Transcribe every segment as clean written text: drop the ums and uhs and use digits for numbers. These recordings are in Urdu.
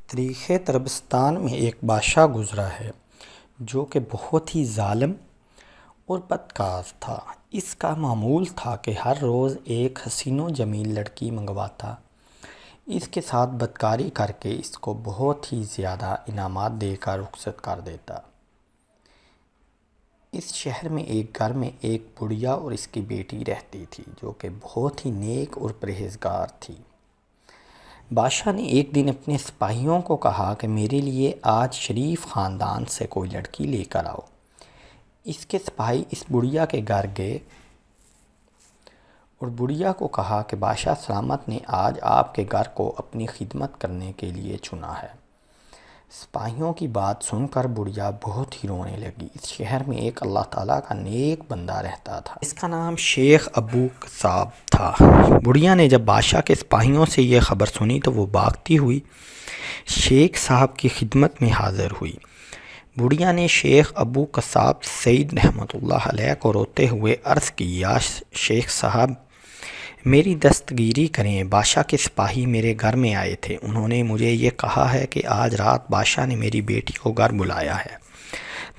تاریخ عربستان میں ایک بادشاہ گزرا ہے جو کہ بہت ہی ظالم اور بدکار تھا۔ اس کا معمول تھا کہ ہر روز ایک حسین و جمیل لڑکی منگواتا، اس کے ساتھ بدکاری کر کے اس کو بہت ہی زیادہ انعامات دے کر رخصت کر دیتا۔ اس شہر میں ایک گھر میں ایک بڑھیا اور اس کی بیٹی رہتی تھی جو کہ بہت ہی نیک اور پرہیزگار تھی۔ بادشاہ نے ایک دن اپنے سپاہیوں کو کہا کہ میرے لیے آج شریف خاندان سے کوئی لڑکی لے کر آؤ۔ اس کے سپاہی اس بڑھیا کے گھر گئے اور بڑھیا کو کہا کہ بادشاہ سلامت نے آج آپ کے گھر کو اپنی خدمت کرنے کے لیے چنا ہے۔ سپاہیوں کی بات سن کر بڑھیا بہت ہی رونے لگی۔ اس شہر میں ایک اللہ تعالیٰ کا نیک بندہ رہتا تھا، اس کا نام شیخ ابو قصاب تھا۔ بڑھیا نے جب بادشاہ کے سپاہیوں سے یہ خبر سنی تو وہ بھاگتی ہوئی شیخ صاحب کی خدمت میں حاضر ہوئی۔ بڑھیا نے شیخ ابو قصاب سعید رحمۃ اللہ علیہ کو روتے ہوئے عرض کی، یا شیخ صاحب میری دستگیری کریں، بادشاہ کے سپاہی میرے گھر میں آئے تھے، انہوں نے مجھے یہ کہا ہے کہ آج رات بادشاہ نے میری بیٹی کو گھر بلایا ہے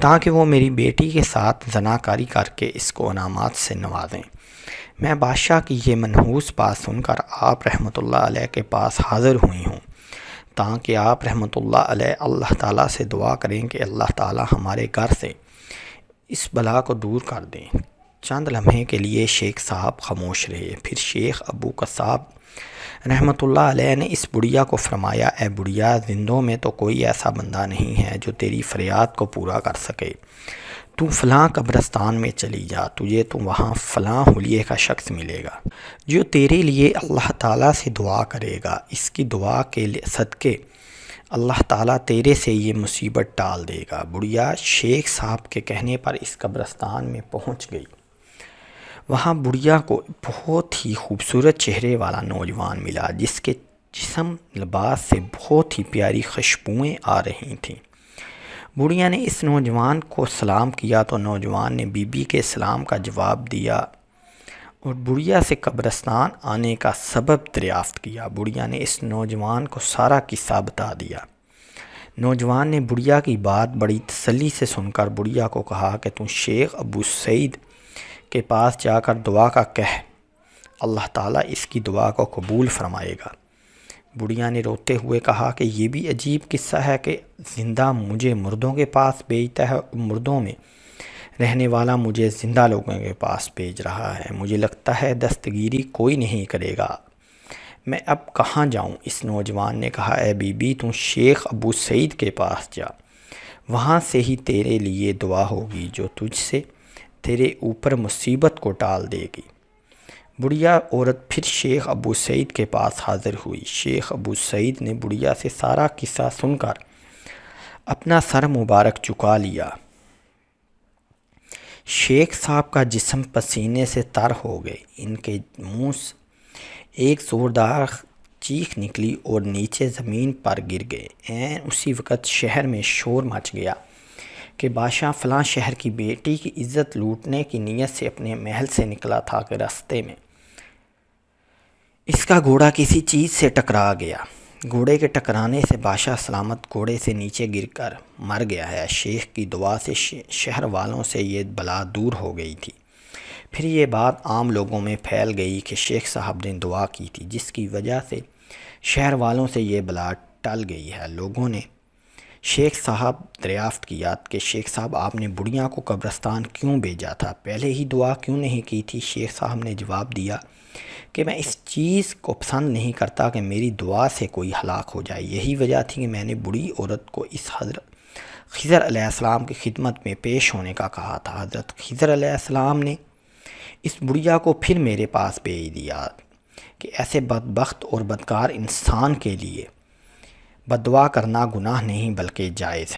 تاکہ وہ میری بیٹی کے ساتھ زناکاری کر کے اس کو انعامات سے نوازیں۔ میں بادشاہ کی یہ منحوس بات سن کر آپ رحمۃ اللہ علیہ کے پاس حاضر ہوئی ہوں تاکہ آپ رحمۃ اللہ علیہ اللہ تعالیٰ سے دعا کریں کہ اللہ تعالیٰ ہمارے گھر سے اس بلا کو دور کر دیں۔ چند لمحے کے لیے شیخ صاحب خاموش رہے، پھر شیخ ابو قصاب رحمۃ اللہ علیہ نے اس بڑھیا کو فرمایا، اے بڑھیا، زندوں میں تو کوئی ایسا بندہ نہیں ہے جو تیری فریاد کو پورا کر سکے۔ تو فلاں قبرستان میں چلی جا، تجھے تو وہاں فلاں حلیے کا شخص ملے گا جو تیرے لیے اللہ تعالیٰ سے دعا کرے گا، اس کی دعا کے صدقے اللہ تعالیٰ تیرے سے یہ مصیبت ٹال دے گا۔ بڑھیا شیخ صاحب کے کہنے پر اس قبرستان میں پہنچ گئی۔ وہاں بڑھیا کو بہت ہی خوبصورت چہرے والا نوجوان ملا جس کے جسم لباس سے بہت ہی پیاری خوشبوئیں آ رہی تھیں۔ بڑھیا نے اس نوجوان کو سلام کیا تو نوجوان نے بی بی کے سلام کا جواب دیا اور بڑھیا سے قبرستان آنے کا سبب دریافت کیا۔ بڑھیا نے اس نوجوان کو سارا قصہ بتا دیا۔ نوجوان نے بڑھیا کی بات بڑی تسلی سے سن کر بڑھیا کو کہا کہ تم شیخ ابو سعید کے پاس جا کر دعا کا کہہ، اللہ تعالیٰ اس کی دعا کو قبول فرمائے گا۔ بڑھیا نے روتے ہوئے کہا کہ یہ بھی عجیب قصہ ہے کہ زندہ مجھے مردوں کے پاس بھیجتا ہے اور مردوں میں رہنے والا مجھے زندہ لوگوں کے پاس بھیج رہا ہے۔ مجھے لگتا ہے دستگیری کوئی نہیں کرے گا، میں اب کہاں جاؤں؟ اس نوجوان نے کہا، اے بی بی تم شیخ ابو سعید کے پاس جا، وہاں سے ہی تیرے لیے دعا ہوگی جو تجھ سے تیرے اوپر مصیبت کو ٹال دے گی۔ بڑھیا عورت پھر شیخ ابو سعید کے پاس حاضر ہوئی۔ شیخ ابو سعید نے بڑھیا سے سارا قصہ سن کر اپنا سر مبارک جھکا لیا۔ شیخ صاحب کا جسم پسینے سے تر ہو گئے، ان کے منہ سے ایک زوردار چیخ نکلی اور نیچے زمین پر گر گئے۔ اسی وقت شہر میں شور مچ گیا کہ بادشاہ فلاں شہر کی بیٹی کی عزت لوٹنے کی نیت سے اپنے محل سے نکلا تھا کہ راستے میں اس کا گھوڑا کسی چیز سے ٹکرا گیا۔ گھوڑے کے ٹکرانے سے بادشاہ سلامت گھوڑے سے نیچے گر کر مر گیا ہے۔ شیخ کی دعا سے شہر والوں سے یہ بلا دور ہو گئی تھی۔ پھر یہ بات عام لوگوں میں پھیل گئی کہ شیخ صاحب نے دعا کی تھی جس کی وجہ سے شہر والوں سے یہ بلا ٹل گئی ہے۔ لوگوں نے شیخ صاحب دریافت کیا کہ شیخ صاحب آپ نے بڑھیا کو قبرستان کیوں بھیجا تھا، پہلے ہی دعا کیوں نہیں کی تھی؟ شیخ صاحب نے جواب دیا کہ میں اس چیز کو پسند نہیں کرتا کہ میری دعا سے کوئی ہلاک ہو جائے، یہی وجہ تھی کہ میں نے بڑھی عورت کو اس حضرت خضر علیہ السلام کی خدمت میں پیش ہونے کا کہا تھا۔ حضرت خضر علیہ السلام نے اس بڑھیا کو پھر میرے پاس بھیج دیا کہ ایسے بدبخت اور بدکار انسان کے لیے بد دعا کرنا گناہ نہیں بلکہ جائز ہے۔